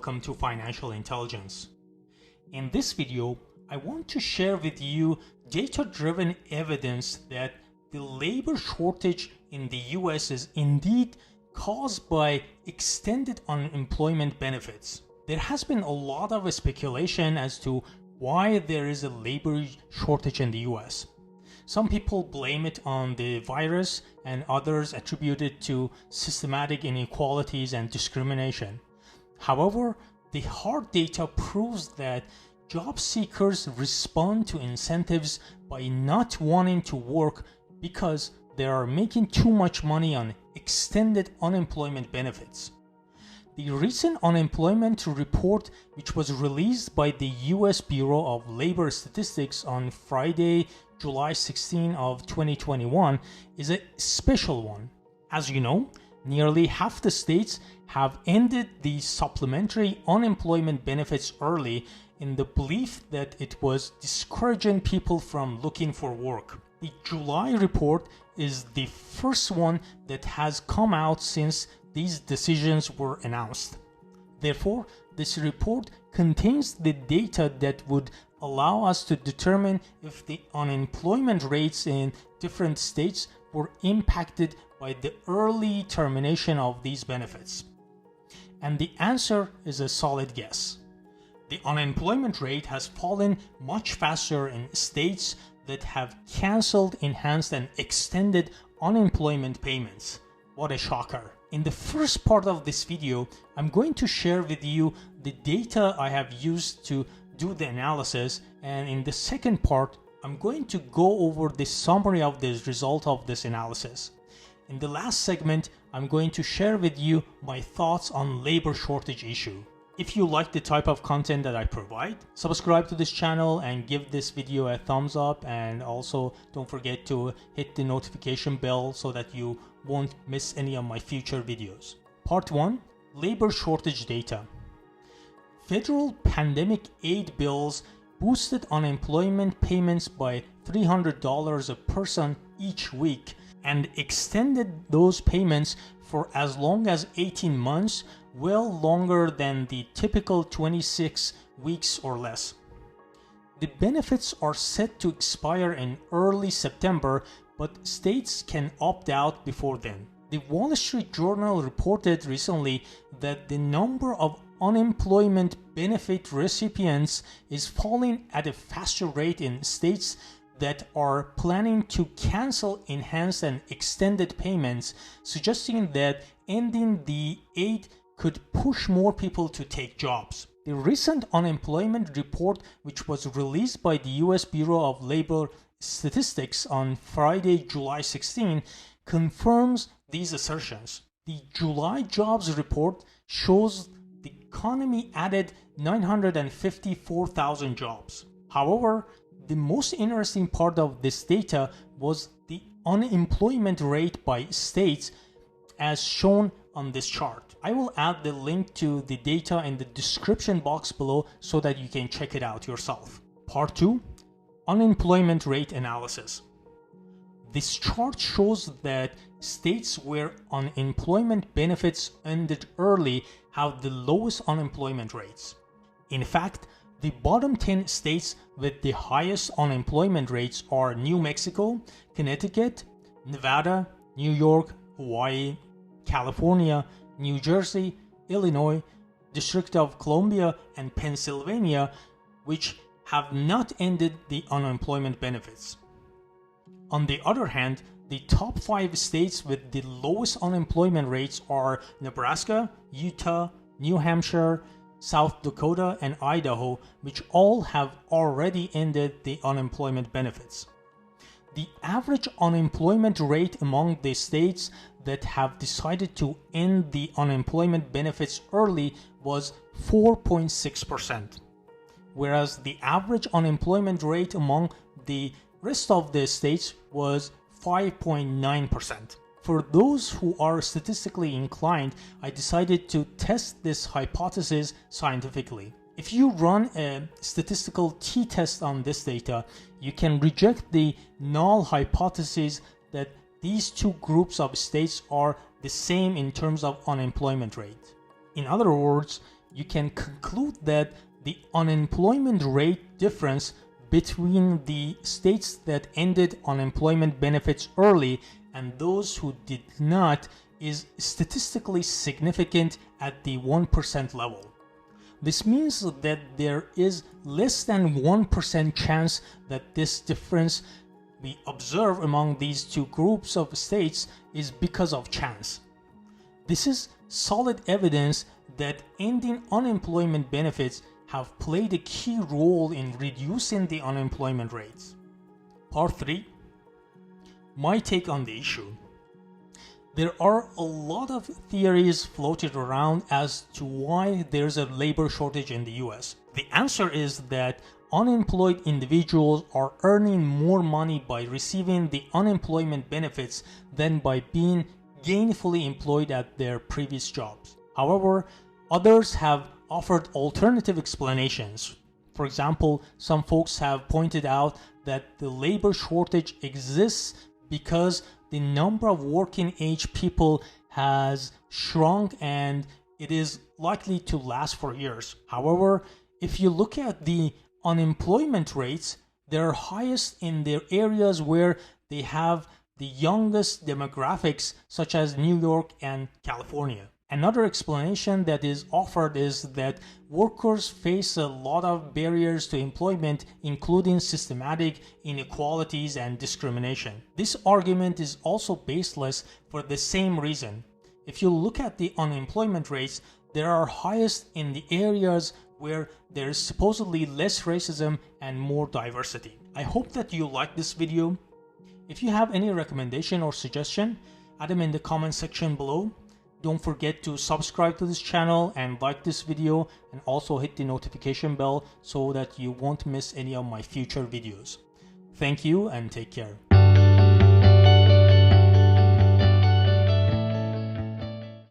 welcome to Financial Intelligence. In this video, I want to share with you data-driven evidence that the labor shortage in the US is indeed caused by extended unemployment benefits. There has been a lot of speculation as to why there is a labor shortage in the US. Some people blame it on the virus and others attribute it to systematic inequalities and discrimination. However, the hard data proves that job seekers respond to incentives by not wanting to work because they are making too much money on extended unemployment benefits. The recent unemployment report, which was released by the US Bureau of Labor Statistics on Friday, July 16 of 2021, is a special one. As you know, nearly half the states have ended the supplementary unemployment benefits early in the belief that it was discouraging people from looking for work. The July report is the first one that has come out since these decisions were announced. Therefore, this report contains the data that would allow us to determine if the unemployment rates in different states were impacted by the early termination of these benefits. And the answer is a solid yes. The unemployment rate has fallen much faster in states that have cancelled, enhanced, and extended unemployment payments. What a shocker. In the first part of this video, I'm going to share with you the data I have used to do the analysis, and in the second part, I'm going to go over the summary of the result of this analysis. In the last segment, I'm going to share with you my thoughts on labor shortage issue. If you like the type of content that I provide, subscribe to this channel and give this video a thumbs up, and also don't forget to hit the notification bell so that you won't miss any of my future videos. Part 1. Labor shortage data. Federal pandemic aid bills boosted unemployment payments by $300 a person each week and extended those payments for as long as 18 months, well longer than the typical 26 weeks or less. The benefits are set to expire in early September, but states can opt out before then. The Wall Street Journal reported recently that the number of unemployment benefit recipients is falling at a faster rate in states that are planning to cancel enhanced and extended payments, suggesting that ending the aid could push more people to take jobs. The recent unemployment report, which was released by the US Bureau of Labor Statistics on Friday, July 16, confirms these assertions. The July jobs report shows the economy added 954,000 jobs. However, the most interesting part of this data was the unemployment rate by states as shown on this chart. I will add the link to the data in the description box below so that you can check it out yourself. Part 2. Unemployment rate analysis. This chart shows that states where unemployment benefits ended early have the lowest unemployment rates. In fact, the bottom 10 states with the highest unemployment rates are New Mexico, Connecticut, Nevada, New York, Hawaii, California, New Jersey, Illinois, District of Columbia, and Pennsylvania, which have not ended the unemployment benefits. On the other hand, the top 5 states with the lowest unemployment rates are Nebraska, Utah, New Hampshire, South Dakota, and Idaho, which all have already ended the unemployment benefits. The average unemployment rate among the states that have decided to end the unemployment benefits early was 4.6%, whereas the average unemployment rate among the rest of the states was 5.9%. For those who are statistically inclined, I decided to test this hypothesis scientifically. If you run a statistical t-test on this data, you can reject the null hypothesis that these two groups of states are the same in terms of unemployment rate. In other words, you can conclude that the unemployment rate difference between the states that ended unemployment benefits early and those who did not is statistically significant at the 1% level. This means that there is less than 1% chance that this difference we observe among these two groups of states is because of chance. This is solid evidence that ending unemployment benefits have played a key role in reducing the unemployment rates. Part 3. My take on the issue. There are a lot of theories floated around as to why there's a labor shortage in the US. The answer is that unemployed individuals are earning more money by receiving the unemployment benefits than by being gainfully employed at their previous jobs. However, others have offered alternative explanations. For example, some folks have pointed out that the labor shortage exists because the number of working age people has shrunk and it is likely to last for years. However, if you look at the unemployment rates, they're highest in the areas where they have the youngest demographics, such as New York and California. Another explanation that is offered is that workers face a lot of barriers to employment, including systematic inequalities and discrimination. This argument is also baseless for the same reason. If you look at the unemployment rates, they are highest in the areas where there is supposedly less racism and more diversity. I hope that you like this video. If you have any recommendation or suggestion, add them in the comment section below. Don't forget to subscribe to this channel and like this video, and also hit the notification bell so that you won't miss any of my future videos. Thank you and take care.